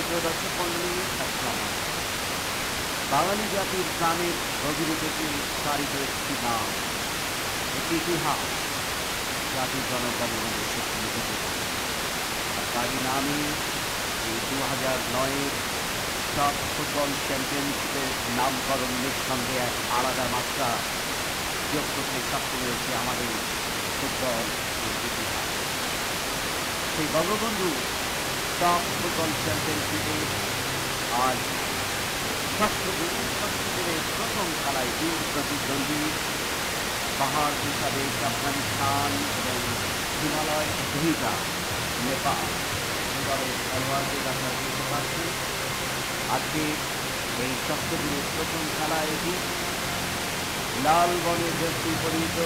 প্রিয় দর্শক মণ্ডলী, আসসালামু আলাইকুম। বাঙালি জাতির প্রাণের গভীরে থেকে সারিত একটি নাম, একটি ইতিহাস জাতির জনগণের শক্তি নিবেদিত। আর তারই নামে এই 2009-এর সাফ ফুটবল চ্যাম্পিয়নশিপের নামকরণ নিঃসন্দেহে এক আলাদা মাত্রা যোগ করতে সক্ষম হয়েছে আমাদের ফুটবল ইতিহাস। সেই বঙ্গবন্ধু সাফ ফুটবল চ্যাম্পিয়নশিপে আজ ষষ্ঠ দিনের প্রথম খেলায় দুই প্রতিদ্বন্দ্বী পাহাড় হিসাবে আফগানিস্তান এবং হিমালয় অধিকা নেপাল দলের খেলোয়াড়দের আপনারা দেখতে পাচ্ছেন। আজকে এই ষষ্ঠ দিনের প্রথম খেলায় এটি লাল বর্ণের জার্সি পরিহিত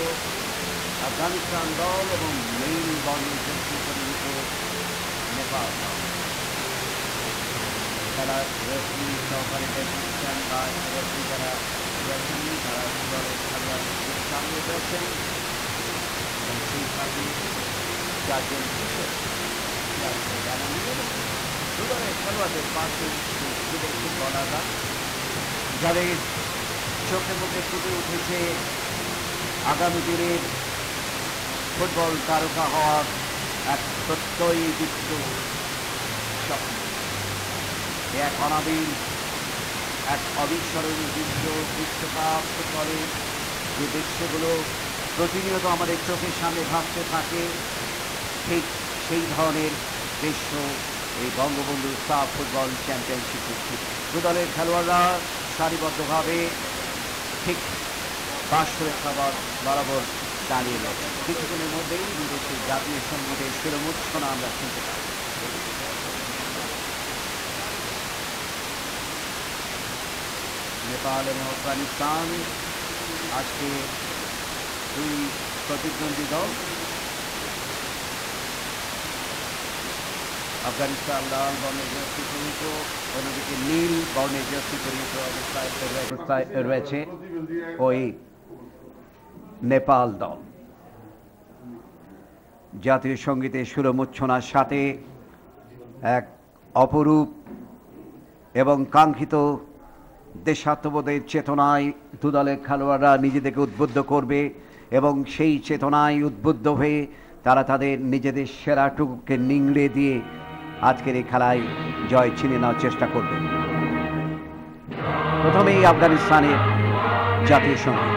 আফগানিস্তান দল এবং নীল বর্ণের জার্সি পরিহিত নেপাল দল। খেলার রেফারি সহকারী দেখছেন বা রেফারি যারা রয়েছেন তারা দলের খেলোয়াড়দের সামনে রয়েছেন এবং সেই সাথে চারজন দুদলের খেলোয়াড়দের পাশে ফুটবলাররা যাদের চোখে মুখে ফুটে উঠেছে আগামী দিনের ফুটবল তারকা হওয়ার এক প্রত্যয়ী দীপ্ত স্বপ্ন। এক অনাবিল এক অবিস্মরণীয় দৃশ্য, বিশ্বকাপ ফুটবলের যে দৃশ্যগুলো প্রতিনিয়ত আমাদের চোখের সামনে ভাসতে থাকে, ঠিক সেই ধরনের দৃশ্য এই বঙ্গবন্ধু সাফ ফুটবল চ্যাম্পিয়নশিপ। দুদলের খেলোয়াড়রা সারিবদ্ধভাবে ঠিক বাঁশরের খাবার বরাবর দাঁড়িয়ে রয়েছে। কিছুক্ষণের মধ্যেই বিদেশের জাতীয় সঙ্গীতের শিরোমূর্ছনা আমরা শুনতে পাই। নেপাল এবং আফগানিস্তান আজকে দুই প্রতিদ্বন্দ্বী দল। আফগানিস্তান লাল বর্ণের জার্সি পরিহিত, অন্যদিকে নীল বর্ণের জার্সি পরিহিত অবস্থায় রয়েছে ওই নেপাল দল। জাতীয় সঙ্গীতের সুরমূর্ছনার সাথে এক অপরূপ এবং কাঙ্ক্ষিত দেশাত্মবোধের চেতনায় দুদলের খেলোয়াড়রা নিজেদেরকে উদ্বুদ্ধ করবে এবং সেই চেতনায় উদ্বুদ্ধ হয়ে তারা তাদের নিজেদের সেরাটুকুকে নিংড়ে দিয়ে আজকের এই খেলায় জয় ছিনিয়ে নেওয়ার চেষ্টা করবে। প্রথমেই আফগানিস্তানের জাতীয় সঙ্গীত।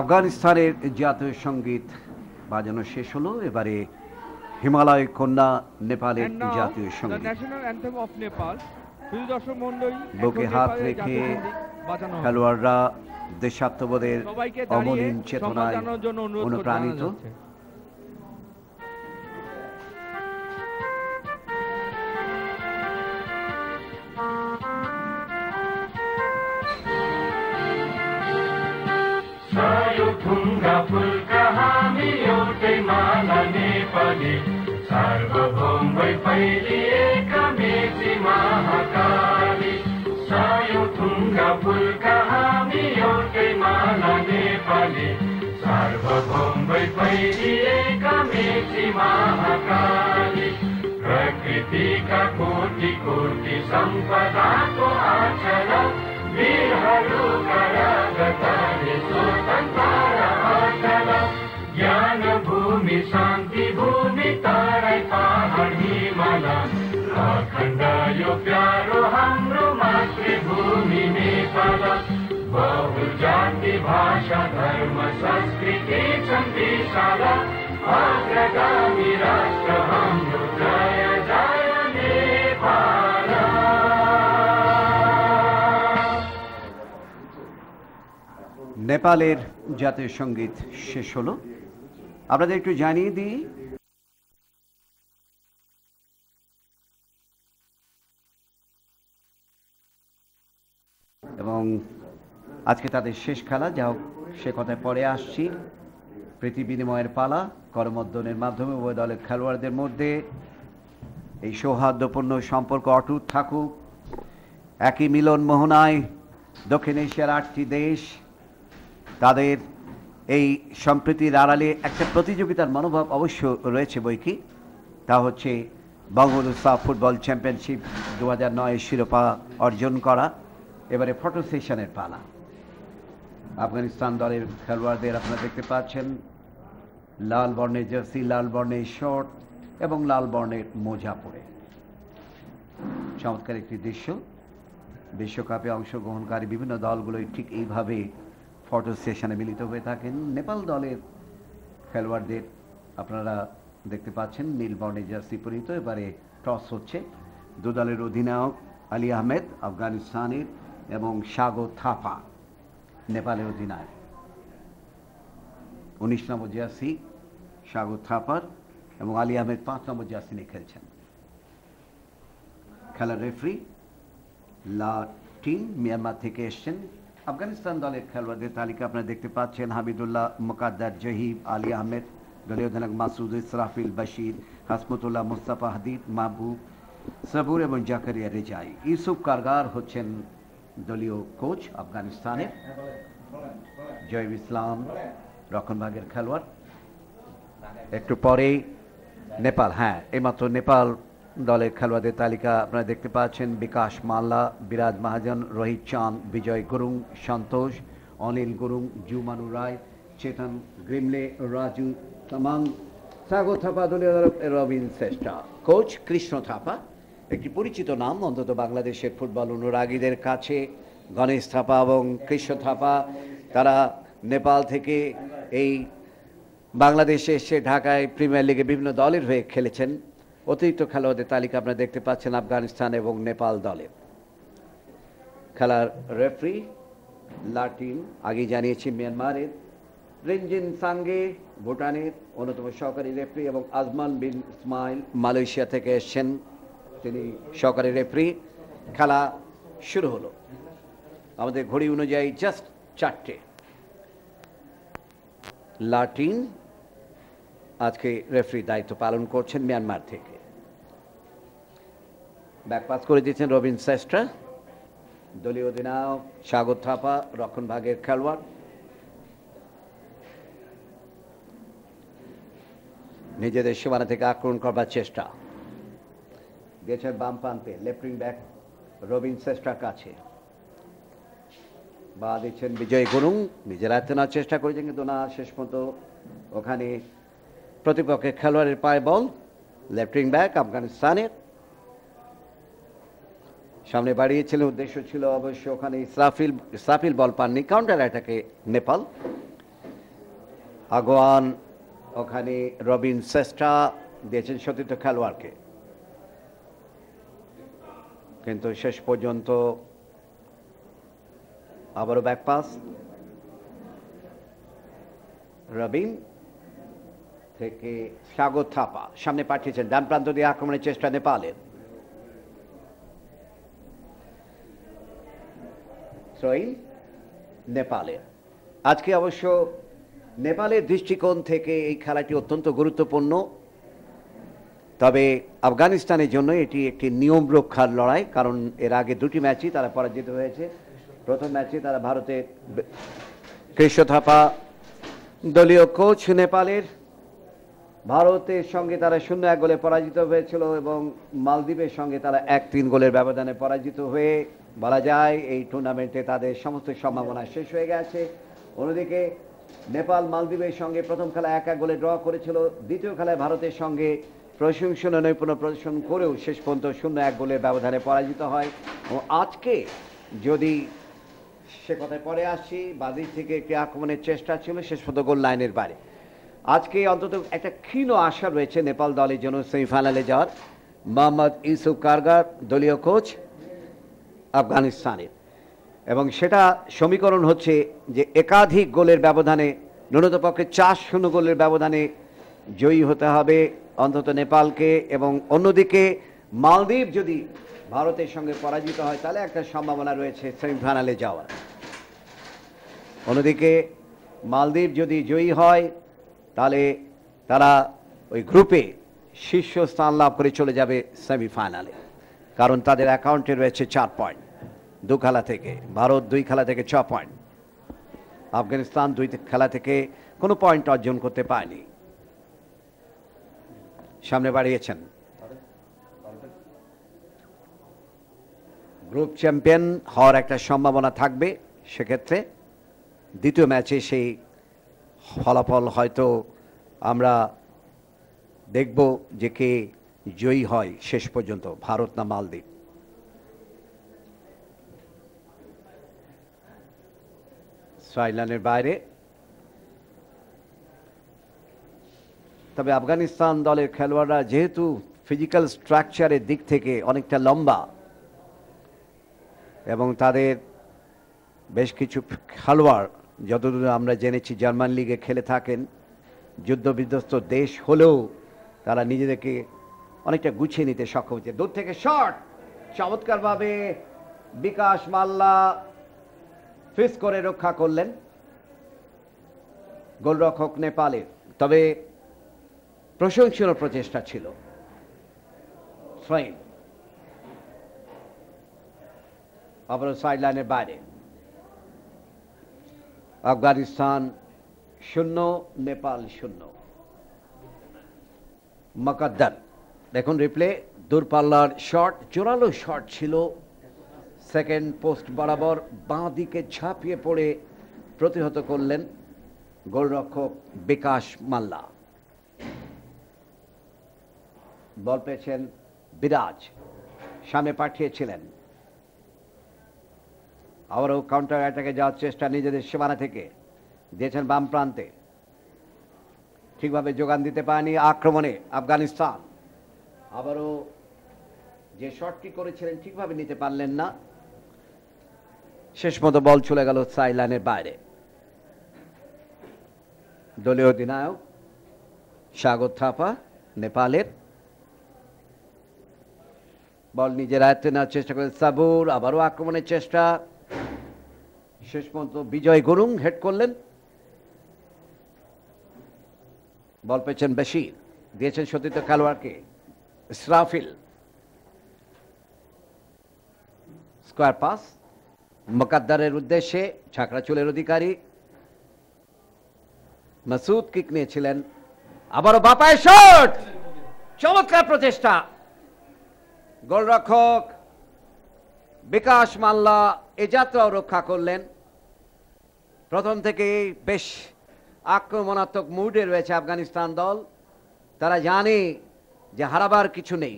আফগানিস্তানের জাতীয় সঙ্গীত বাজানো শেষ হলো। এবারে হিমালয় কন্যা নেপালের জাতীয় সঙ্গীত। বুকে হাত রেখে খেলোয়াড়রা দেশাত্মবোধের অমলিন চেতনায় অনুপ্রাণিত। फुलका हामी एउटै माला नेपाली सार्वभौम भई फैलिएका मेची महाकाली सायो एउटै माला नेपाली सार्वभौम भई फैलिएका मेची महाकाली प्रकृतिका कोटि कोटि सम्पदाको आचल वीरहरूका रगतले स्वतन्त्र अचल ज्ञान भूमि शान्ति भूमि तराई पहाड हिमाल अखण्ड यो प्यारो हाम्रो मातृभूमि नेपाल बहु जाति भाषा धर्म संस्कृति छन् विशाल अग्रगामी राष्ट्र हाम्रो जय जय नेपाल। নেপালের জাতীয় সঙ্গীত শেষ হলো। আপনাদের একটু জানিয়ে দিই এবং আজকে তাদের শেষ খেলা, যা হোক সে কথায় পরে আসছি। প্রীতি বিনিময়ের পালা, করমর্দনের মাধ্যমে উভয় দলের খেলোয়াড়দের মধ্যে এই সৌহার্দ্যপূর্ণ সম্পর্ক অটুট থাকুক। একই মিলন মোহনায় দক্ষিণ এশিয়ার 8টি দেশ তাদের এই সম্প্রীতির আড়ালে একটা প্রতিযোগিতার মনোভাব অবশ্য রয়েছে বৈকি, তা হচ্ছে বঙ্গবন্ধু সাফ ফুটবল চ্যাম্পিয়নশিপ 2009 শিরোপা অর্জন করা। এবারে ফটো সেশনের পালা। আফগানিস্তান দলের খেলোয়াড়দের আপনারা দেখতে পাচ্ছেন লাল বর্ণের জার্সি, লাল বর্ণের শর্ট এবং লাল বর্ণের মোজা পরে। চমৎকার একটি দৃশ্য। বিশ্বকাপে অংশগ্রহণকারী বিভিন্ন দলগুলোই ঠিক এইভাবে ফটো সেশনে মিলিত হয়ে থাকেন। নেপাল দলের খেলোয়াড়দের আপনারা দেখতে পাচ্ছেন নীল বর্ণের জার্সি পরিহিত। এবারে টস হচ্ছে। দু দলের অধিনায়ক আলী আহমেদ আফগানিস্তানের এবং সাগো থাপা নেপালের অধিনায়ক। 19 নম্বর জার্সি সাগো থাপার এবং আলী আহমেদ 5 নম্বর জার্সি নিয়ে খেলছেন। খেলার রেফারি লা টিম মিয়ানমার থেকে এসছেন। আফগানিস্তান দলের খেলোয়াড়দের তালিকা আপনারা দেখতে পাচ্ছেন হামিদুল্লাহ, মুকাদ্দার, জহিব, আলী আহমেদ, দলীয় অধিনায়ক মাসুদ, ইসরাফিল, বাশির, হাসমতুল্লাহ, মুস্তাফা হাদিদ, মাহবুব, সবুর এবং জাকারিয়া রেজাই। ইউসুফ কারগার হচ্ছেন দলীয় কোচ আফগানিস্তানের। জয়ব ইসলাম রক্ষণভাগের খেলোয়াড়। একটু পরেই নেপাল, এইমাত্র নেপাল দলের খেলোয়াড়দের তালিকা আপনারা দেখতে পাচ্ছেন বিকাশ মাল্লা, বিরাজ মহাজন, রোহিত চাঁদ, বিজয় গুরুং, সন্তোষ, অনিল গুরুং, জুমানু রায়, চেতন গ্রিমলে, রাজু তামাং, সাগো থাপা দলীয় রবিন শ্রেষ্ঠা। কোচ কৃষ্ণ থাপা, একটি পরিচিত নাম অন্তত বাংলাদেশের ফুটবল অনুরাগীদের কাছে। গণেশ থাপা এবং কৃষ্ণ থাপা তারা নেপাল থেকে এই বাংলাদেশে এসে ঢাকায় প্রিমিয়ার লিগে বিভিন্ন দলের হয়ে খেলেছেন। অতিরিক্ত খেলোয়াড়দের তালিকা আপনারা দেখতে পাচ্ছেন আফগানিস্তান এবং নেপাল দলের। খেলার রেফারি লাটিন আগেই জানিয়েছি মিয়ানমারের। রিনজিন সাঙ্গে ভুটানের অন্যতম সহকারী রেফারি এবং আজমান বিন ইসমাইল মালয়েশিয়া থেকে এসছেন, তিনি সহকারী রেফারি। খেলা শুরু হলো। আমাদের ঘড়ি অনুযায়ী জাস্ট 4টে। লাটিন আজকে রেফারি দায়িত্ব পালন করছেন মিয়ানমার থেকে। ব্যাকপাস করে দিয়েছেন রবিন শ্রেষ্ঠা, দলীয় অধিনায়ক সাগর থাপা রক্ষণভাগের খেলোয়াড়। নিজেদের সীমানা থেকে আক্রমণ করবার চেষ্টা দিয়েছেন বাম প্রান্তে লেফট উইং ব্যাক রবিন শ্রেষ্ঠার কাছে। বা দিচ্ছেন বিজয় গুরুং, নিজের আয়ত্তে নেওয়ার চেষ্টা করেছেন কিন্তু না, শেষ পর্যন্ত ওখানে প্রতিপক্ষের খেলোয়াড়ের পায়ে বল। লেফট উইং ব্যাক আফগানিস্তানের সামনে বাড়িয়েছিলেন, উদ্দেশ্য ছিল অবশ্য ওখানে ইসরাফিল বল পাননি। কাউন্টার অ্যাটাকে নেপাল। আগোয়ান ওখানে রবিন শ্রেষ্ঠা দিয়েছেন সতীর্থ খেলোয়াড়কে, কিন্তু শেষ পর্যন্ত আবারও ব্যাকপাস। রবিন থেকে সাগর থাপা সামনে পাঠিয়েছেন, ডান প্রান্ত দিয়ে আক্রমণের চেষ্টা নেপালের। নেপালের আজকে অবশ্য নেপালের দৃষ্টিকোণ থেকে এই খেলাটি অত্যন্ত গুরুত্বপূর্ণ, তবে আফগানিস্তানের জন্য এটি একটি নিয়ম রক্ষার লড়াই, কারণ এর আগে দুটি ম্যাচই তারা পরাজিত হয়েছে। প্রথম ম্যাচে তারা ভারতের কৃষ্ণ থাপা দলীয় কোচ নেপালের ভারতের সঙ্গে তারা 0-1 গোলে পরাজিত হয়েছিল এবং মালদ্বীপের সঙ্গে তারা 1-3 গোলের ব্যবধানে পরাজিত হয়ে বলা যায় এই টুর্নামেন্টে তাদের সমস্ত সম্ভাবনা শেষ হয়ে গেছে। অন্যদিকে নেপাল মালদ্বীপের সঙ্গে প্রথম খেলা 1-1 গোলে ড্র করেছিল, দ্বিতীয় খেলায় ভারতের সঙ্গে প্রশংসনীয় নৈপুণ্য প্রদর্শন করেও শেষ পর্যন্ত 0-1 গোলের ব্যবধানে পরাজিত হয়। ও আজকে যদি সে কথায় পরে আসি, বাদিক থেকে একটি আক্রমণের চেষ্টা ছিল, শেষ পর্যন্ত গোল লাইনের বাইরে। আজকে অন্তত একটা ক্ষীণ আশা রয়েছে নেপাল দলের জন্য সেমিফাইনালে যাওয়ার। মোহাম্মদ ইউসুফ কারগার দলীয় কোচ আফগানিস্তানের, এবং সেটা সমীকরণ হচ্ছে যে একাধিক গোলের ব্যবধানে, ন্যূনতপক্ষে 4-0 গোলের ব্যবধানে জয়ী হতে হবে অন্তত নেপালকে, এবং অন্যদিকে মালদ্বীপ যদি ভারতের সঙ্গে পরাজিত হয় তাহলে একটা সম্ভাবনা রয়েছে সেমিফাইনালে যাওয়ার। অন্যদিকে মালদ্বীপ যদি জয়ী হয় তাহলে তারা ওই গ্রুপে শীর্ষস্থান লাভ করে চলে যাবে সেমিফাইনালে, কারণ তাদের অ্যাকাউন্টে রয়েছে 4 পয়েন্ট 2 খেলা থেকে। ভারত 2 খেলা থেকে 6 পয়েন্ট, আফগানিস্তান 2 খেলা থেকে কোনো পয়েন্ট অর্জন করতে পারেনি। সামনে বাড়িয়েছেন গ্রুপ চ্যাম্পিয়ন হওয়ার একটা সম্ভাবনা থাকবে। সেক্ষেত্রে দ্বিতীয় ম্যাচে সেই ফলাফল হয়তো আমরা দেখব যে কে জয়ী হয় শেষ পর্যন্ত, ভারত না মালদ্বীপ। সাইলানের বাইরে, তবে আফগানিস্তান দলের খেলোয়াড়রা যেহেতু ফিজিক্যাল স্ট্রাকচারের দিক থেকে অনেকটা লম্বা এবং তাদের বেশ কিছু খেলোয়াড় যতদূর আমরা জেনেছি জার্মান লিগে খেলে থাকেন, যুদ্ধ বিধ্বস্ত দেশ হলেও তারা নিজেদেরকে অনেকটা গুছিয়ে নিতে সক্ষম হচ্ছে। দূর থেকে শট চমৎকারভাবে বিকাশ মাল্লা ফিস করে রক্ষা করলেন গোলরক্ষক নেপালের, তবে প্রশংসনীয় প্রচেষ্টা ছিল। আবার সাইডলাইনের বাইরে। আফগানিস্তান 0, নেপাল 0। মকদ্দার দেখুন রিপ্লে, দূরপাল্লার শট, জোরালো শট ছিল, সেকেন্ড পোস্ট বরাবর বাঁ দিকে ঝাঁপিয়ে পড়ে প্রতিহত করলেন গোলরক্ষক বিকাশ মাল্লা। বল পেয়েছেন বিরাজ, সামনে পাঠিয়েছিলেন, আবারও কাউন্টার অ্যাটাকে যাওয়ার চেষ্টা নিজেদের সীমানা থেকে, দিয়েছেন বাম প্রান্তে, ঠিকভাবে যোগান দিতে পারেনি আক্রমণে আফগানিস্তান। আবারও যে শটটি করেছিলেন ঠিকভাবে নিতে পারলেন না, শেষ মতো বল চলে গেল সাইলাইনের বাইরে। দলীয় অধিনায়ক স্বাগত থাপা নেপালের, বল নিজের আয়ত্তে নেওয়ার চেষ্টা করেন সাবুর, আবারও আক্রমণের চেষ্টা, শেষ পর্যন্ত বিজয় গুরুং হেড করলেন। বল পেয়েছেন বেশির, দিয়েছেন সতীর্থ খেলোয়াড়কে ইসরাফিল, স্কোয়ার পাস মুকাদ্দারের উদ্দেশ্যে, ছাকড়া চুলের অধিকারী মাসুদ কিক নিয়েছিলেন, আবারও বাপায় শট, চমৎকার প্রচেষ্টা, গোলরক্ষক বিকাশ মাল্লা এ যাত্রাও রক্ষা করলেন। প্রথম থেকে বেশ আক্রমণাত্মক মুডে রয়েছে আফগানিস্তান দল, তারা জানে যে হারাবার কিছু নেই।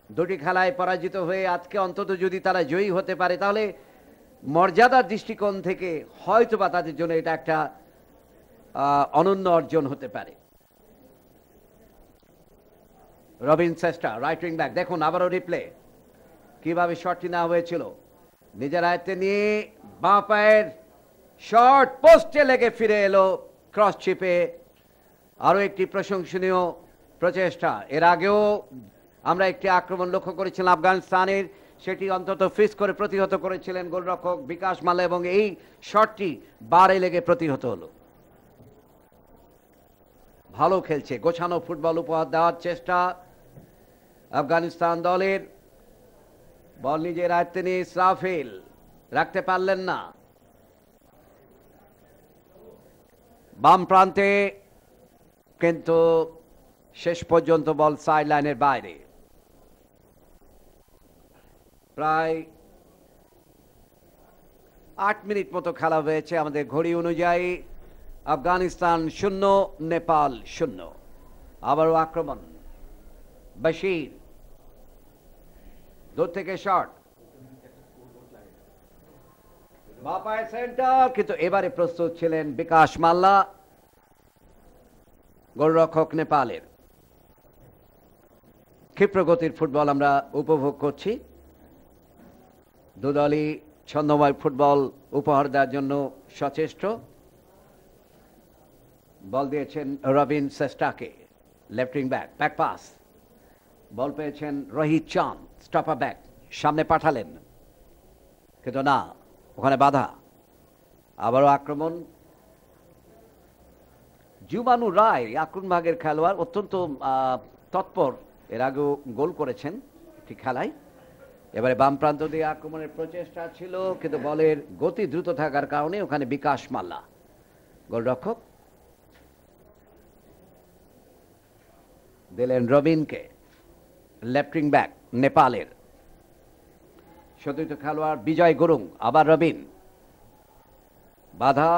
2টি খেলায় পরাজিত হয়ে আজকে অন্তত যদি তারা জয়ী হতে পারে তাহলে মর্যাদার দৃষ্টিকোণ থেকে হয়তোবা তাদের জন্য এটা একটা অনন্য অর্জন হতে পারে। রবিন চেষ্টা, রাইট উইং ব্যাক, দেখুন আবারও রিপ্লে, কিভাবে শটটি নেওয়া হয়েছিল, নিজের আয়ত্তে নিয়ে বাঁ পায়ের শট, পোস্টে লেগে ফিরে এলো ক্রস চিপে। আরও একটি প্রশংসনীয় প্রচেষ্টা। এর আগেও আমরা একটি আক্রমণ লক্ষ্য করেছিলাম আফগানিস্তানের, সেটি অন্তত ফিস করে প্রতিহত করেছিলেন গোলরক্ষক বিকাশ মাল্লা, এবং এই শটটি বারে লেগে প্রতিহত হলো। ভালো খেলছে, গোছানো ফুটবল উপহার দেওয়ার চেষ্টা আফগানিস্তান দলের। বল নিজের আয়ত্তে নিয়ে ইসরাফিল, রাখতে পারলেন না। বাম প্রান্তে, কিন্তু শেষ পর্যন্ত বল সাইড লাইনের বাইরে। প্রায় 8 মিনিট মতো খেলা হয়েছে আমাদের ঘড়ি অনুযায়ী। আফগানিস্তান 0, নেপাল 0। আবারও আক্রমণ, বশির দূর থেকে শট, বাপায় সেন্টার, কিন্তু এবারে প্রস্তুত ছিলেন বিকাশ মাল্লা, গোলরক্ষক নেপালের। ক্ষিপ্র গতির ফুটবল আমরা উপভোগ করছি। দুদলই ছন্দময় ফুটবল উপহার দেওয়ার জন্য সচেষ্ট। বল দিয়েছেন রবিন সেস্টাকে, left wing back, back pass. Ball পেয়েছেন রোহিত চাঁদ, স্টপার ব্যাক, সামনে পাঠালেন, কিন্তু না, ওখানে বাধা। আবারও আক্রমণ, জুমানু রায় আক্রমণ ভাগের খেলোয়াড়, অত্যন্ত তৎপর, এর আগেও গোল করেছেন একটি খেলায়। এবারে বাম প্রান্ত দিয়ে আক্রমণের প্রচেষ্টা ছিল, কিন্তু বলের গতি দ্রুত থাকার কারণে ওখানে বিকাশ মাল্লা গোলরক্ষক দিলেন রবিনকে, লেফট উইং ব্যাক নেপালের। সতীর্থ খেলোয়াড় বিজয় গুরুং, আবার রবিন, বাধা,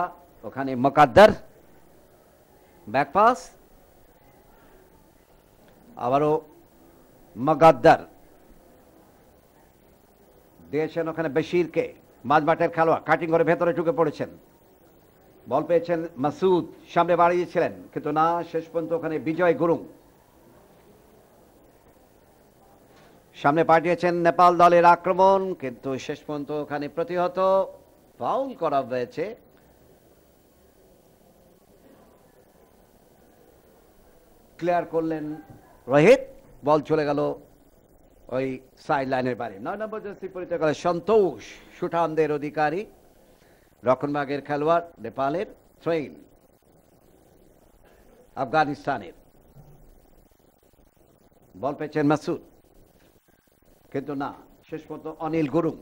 ওখানে মকাদ্দার, ব্যাক পাস, আবারও মকাদ্দার দিয়েছেন ওখানে বশিরকে, মাঝমাঠের খেলোয়াড় কাটিং করে ভেতরে ঢুকে পড়েছেন। বল পেয়েছেন মাসুদ, সামনে বাড়িয়েছিলেন, কিন্তু না, শেষ পর্যন্ত ওখানে বিজয় গুরুং সামনে পাঠিয়েছেন। নেপাল দলের আক্রমণ, কিন্তু শেষ পর্যন্ত ওখানে প্রতিহত, ফাউল করা হয়েছে। ক্লিয়ার করলেন রোহিত, বল চলে গেল ওই সাইড লাইনের বাইরে। 9 নম্বর জার্সি পরিচয় করে সন্তোষ, সুঠামদের অধিকারী, রক্ষণভাগের খেলোয়াড় নেপালের, থ্রোইন আফগানিস্তানের। বল পেয়েছেন মাসুদ, কিন্তু না, শেষ পর্যন্ত অনিল গুরুং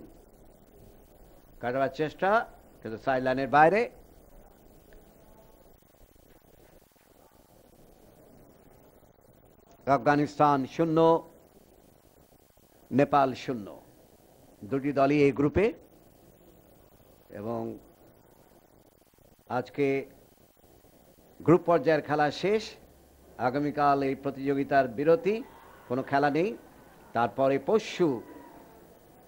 কাটাবার চেষ্টা, কিন্তু সাইড লাইনের বাইরে। আফগানিস্তান 0, নেপাল 0। দুটি দলই এই গ্রুপে, এবং আজকে গ্রুপ পর্যায়ের খেলা শেষ। আগামীকাল এই প্রতিযোগিতার বিরতি, কোনো খেলা নেই। তারপরে পরশু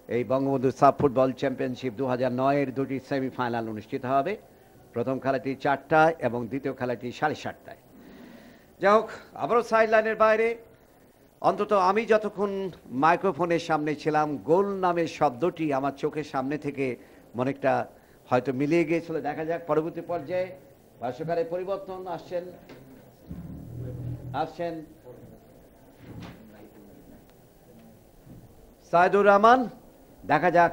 এই বঙ্গবন্ধু সাব ফুটবল চ্যাম্পিয়নশিপ 2009-এর দুটি সেমিফাইনাল অনুষ্ঠিত হবে। প্রথম খেলাটি 4টায় এবং দ্বিতীয় খেলাটি 7:30টায়। যাই হোক, আবারও সাইড লাইনের বাইরে। অন্তত আমি যতক্ষণ মাইক্রোফোনের সামনে ছিলাম, গোল নামের শব্দটি আমার চোখের সামনে থেকে অনেকটা হয়তো মিলিয়ে গিয়েছিল। দেখা যাক পরবর্তী পর্যায়ে ভাষ্যকারের পরিবর্তন আসছেন সাইদুর রহমান। দেখা যাক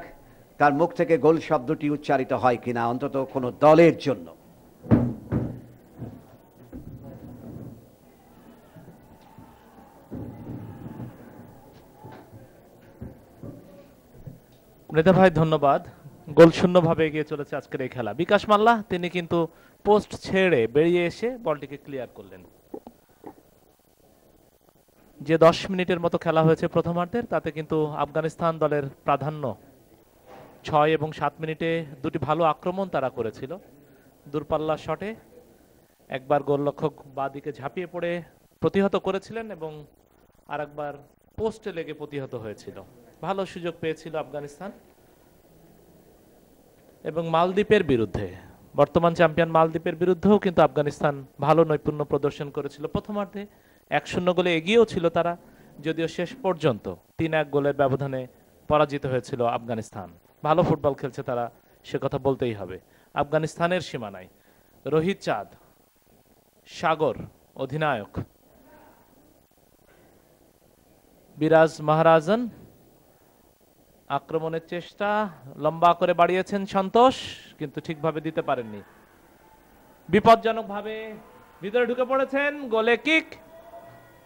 তার মুখ থেকে গোল শব্দটি উচ্চারিত হয় কিনা, অন্তত কোনো দলের জন্য। মৃতা ভাই ধন্যবাদ। গোল শূন্যভাবে এগিয়ে চলেছে আজকের এই খেলা। বিকাশ মাল্লা তিনি কিন্তু পোস্ট ছেড়ে বেরিয়ে এসে বলটিকে ক্লিয়ার করলেন। যে 10 মিনিটের মতো খেলা হয়েছে প্রথমার্ধের, তাতে কিন্তু আফগানিস্তান দলের প্রাধান্য। 6 এবং 7 মিনিটে দুটি ভালো আক্রমণ তারা করেছিল। দূরপাল্লা শটে একবার গোলরক্ষক বাঁদিকে ঝাঁপিয়ে পড়ে প্রতিহত করেছিলেন, এবং আরেকবার পোস্টে লেগে প্রতিহত হয়েছিল। ভালো সুযোগ পেয়েছিল আফগানিস্তান। এবং মালদ্বীপের বিরুদ্ধে, বর্তমান চ্যাম্পিয়ন মালদ্বীপের বিরুদ্ধেও কিন্তু আফগানিস্তান ভালো নৈপুণ্য প্রদর্শন করেছিল। প্রথমার্ধে 1-0 গোলে এগিয়েও ছিল তারা, যদিও শেষ পর্যন্ত 3-1 গোলের ব্যবধানে পরাজিত হয়েছিল আফগানিস্তান। ভালো ফুটবল খেলছে তারা, সে কথা বলতেই হবে। আফগানিস্তানের সীমানায় রোহিত চাঁদ, সাগর অধিনায়ক, বিরাজ মহারাজন আক্রমণের চেষ্টা, লম্বা করে বাড়িয়েছেন সন্তোষ, কিন্তু ঠিকভাবে দিতে পারেননি। বিপজ্জনকভাবে ভিতরে ঢুকে পড়েছেন, গোলে কিক।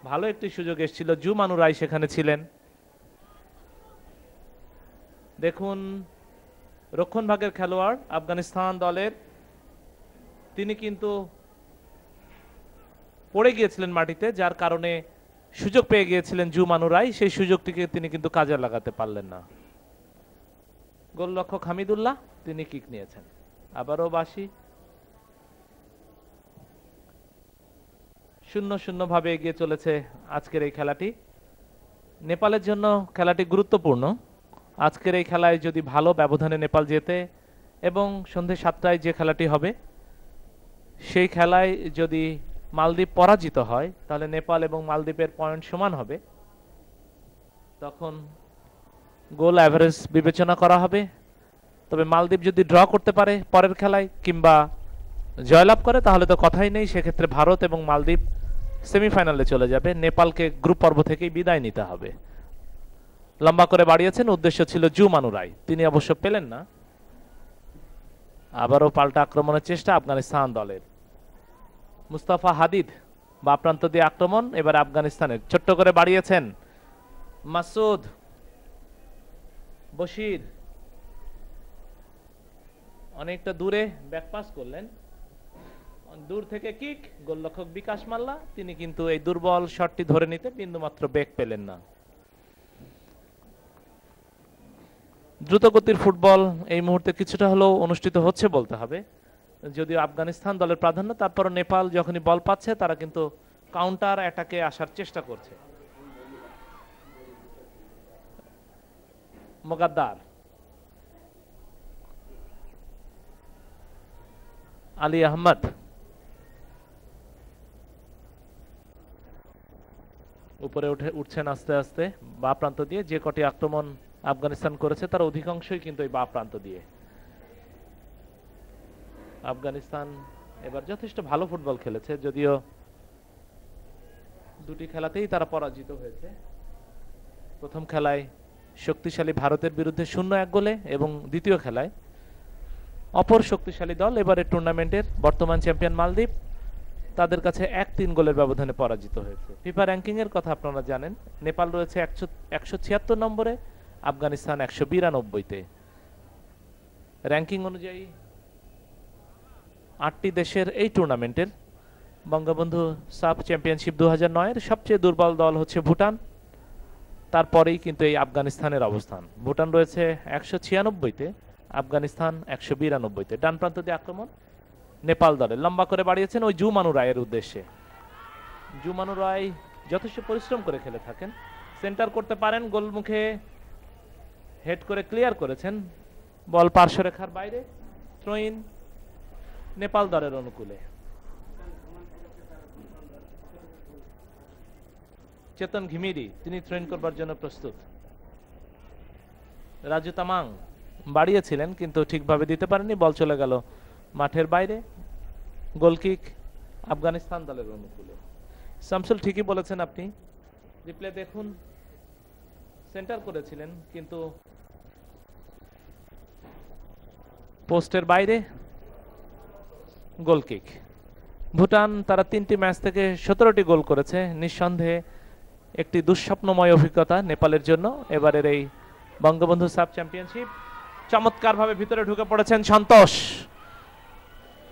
ভালো একটি সুযোগ এসেছিল, জুমানু রায় সেখানে ছিলেন। দেখুন রক্ষণ ভাগের খেলোয়াড় আফগানিস্তান দলের, তিনি কিন্তু পড়ে গিয়েছিলেন মাটিতে, যার কারণে সুযোগ পেয়ে গিয়েছিলেন জু মানুরাই, সেই সুযোগটিকে তিনি কিন্তু কাজে লাগাতে পারলেন না। গোলরক্ষক হামিদুল্লাহ তিনি কিক নিয়েছেন। আবারও 82, 0-0 ভাবে এগিয়ে চলেছে আজকের এই খেলাটি। নেপালের জন্য খেলাটি গুরুত্বপূর্ণ। আজকের এই খেলায় যদি ভালো ব্যবধানে নেপাল জেতে এবং সন্ধ্যে 7টায় যে খেলাটি হবে সেই খেলায় যদি মালদ্বীপ পরাজিত হয়, তাহলে নেপাল এবং মালদ্বীপের পয়েন্ট সমান হবে। তখন গোল অ্যাভারেজ বিবেচনা করা হবে। তবে মালদ্বীপ যদি ড্র করতে পারে পরের খেলায় কিংবা জয়লাভ করে, তাহলে তো কথাই নেই, সেক্ষেত্রে ভারত এবং মালদ্বীপ সেমিফাইনালে চলে যাবে। নেপালকে গ্রুপ পর্ব থেকেই বিদায় নিতে হবে। লম্বা করে বাড়িয়েছেন, উদ্দেশ্য ছিল জু মানুরাই, তিনি অবশ্য পেলেন না। আবারও পাল্টা আক্রমণের চেষ্টা আফগানিস্তান দলের। মুস্তাফা হাদিদ বা প্রান্ত দিয়ে আক্রমণ এবার আফগানিস্তানের। ছোট্ট করে বাড়িয়েছেন মাসুদ, বশির অনেকটা দূরে ব্যাকপাস করলেন, দূর থেকে কিক। গোলরক্ষক বিকাশ মাল্লা তিনি কিন্তু এই দুর্বল শটটি ধরে নিতে বিন্দুমাত্র বেগ পেলেন না। দ্রুতগতির ফুটবল এই মুহূর্তে কিছুটা হলেও অনুষ্ঠিত হচ্ছে বলতে হবে, যদিও আফগানিস্তান দলের প্রাধান্য। তারপর নেপাল যখনই বল পাচ্ছে তারা কিন্তু কাউন্টার অ্যাটাকে আসার চেষ্টা করছে। মোগাদ্দার, আলী আহমদ, উপরে উঠছেন আস্তে আস্তে বা প্রান্ত দিয়ে। যে কটি আক্রমণ আফগানিস্তান করেছে তার অধিকাংশই কিন্তু এই বা প্রান্ত দিয়ে। আফগানিস্তান এবার যথেষ্ট ভালো ফুটবল খেলেছে, যদিও দুটি খেলাতেই তারা পরাজিত হয়েছে। প্রথম খেলায় শক্তিশালী ভারতের বিরুদ্ধে 0-1 গোলে এবং দ্বিতীয় খেলায় অপর শক্তিশালী দল এবারে টুর্নামেন্টের বর্তমান চ্যাম্পিয়ন মালদ্বীপ, তাদের কাছে 1-3 গোলের ব্যবধানে পরাজিত হয়েছে। ফিফা র্যাঙ্কিং এর কথা আপনারা জানেন, নেপাল রয়েছে 176 নম্বরে, আফগানিস্তান 192-তে। র্যাঙ্কিং অনুযায়ী 8টি দেশের এই টুর্নামেন্টের বঙ্গবন্ধু সাব চ্যাম্পিয়নশিপ 2009-এর সবচেয়ে দুর্বল দল হচ্ছে ভুটান, তারপরেই কিন্তু এই আফগানিস্তানের অবস্থান। ভুটান রয়েছে 196-তে, আফগানিস্তান 192-তে। ডান প্রান্ত দিয়ে আক্রমণ নেপাল দলের, লম্বা করে বাড়িয়েছেন ওই জু মানুরায়ের উদ্দেশ্যে। জু মানুরাই যথেষ্ট পরিশ্রম করে খেলে থাকেন, সেন্টার করতে পারেন, গোলমুখে হেড করে ক্লিয়ার করেছেন, বল পার্শ্বরেখার বাইরে, থ্রোইন নেপাল দলের অনুকূলে। চেতন ঘিমিরি তিনি থ্রোইন করবার জন্য প্রস্তুত। রাজু তামাং বাড়িয়েছিলেন কিন্তু ঠিকভাবে দিতে পারেনি, বল চলে গেল মাঠের বাইরে। গোলকিক আফগানিস্তান দলের অনুকূলে। শামসুল ঠিকই বলেছেন আপনি, রিপ্লে দেখুন, সেন্টার করেছিলেন কিন্তু পোস্টের বাইরে। গোলকিক। ভুটান তারা 3টি ম্যাচ থেকে 17টি গোল করেছে, নিঃসন্দেহে একটি দুঃস্বপ্নময় অভিজ্ঞতা নেপালের জন্য এবারের এই বঙ্গবন্ধু সাব চ্যাম্পিয়নশিপ। চমৎকারভাবে ভিতরে ঢুকে পড়েছেন সন্তোষ,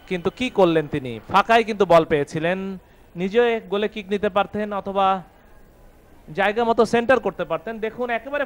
কিন্তু কি করলেন তিনি, ফাঁকায় কিন্তু বল পেয়েছিলেন, নিজে গোলে কিক নিতে পারতেন অথবা জায়গা মতো সেন্টার করতে পারতেন। দেখুন একেবারে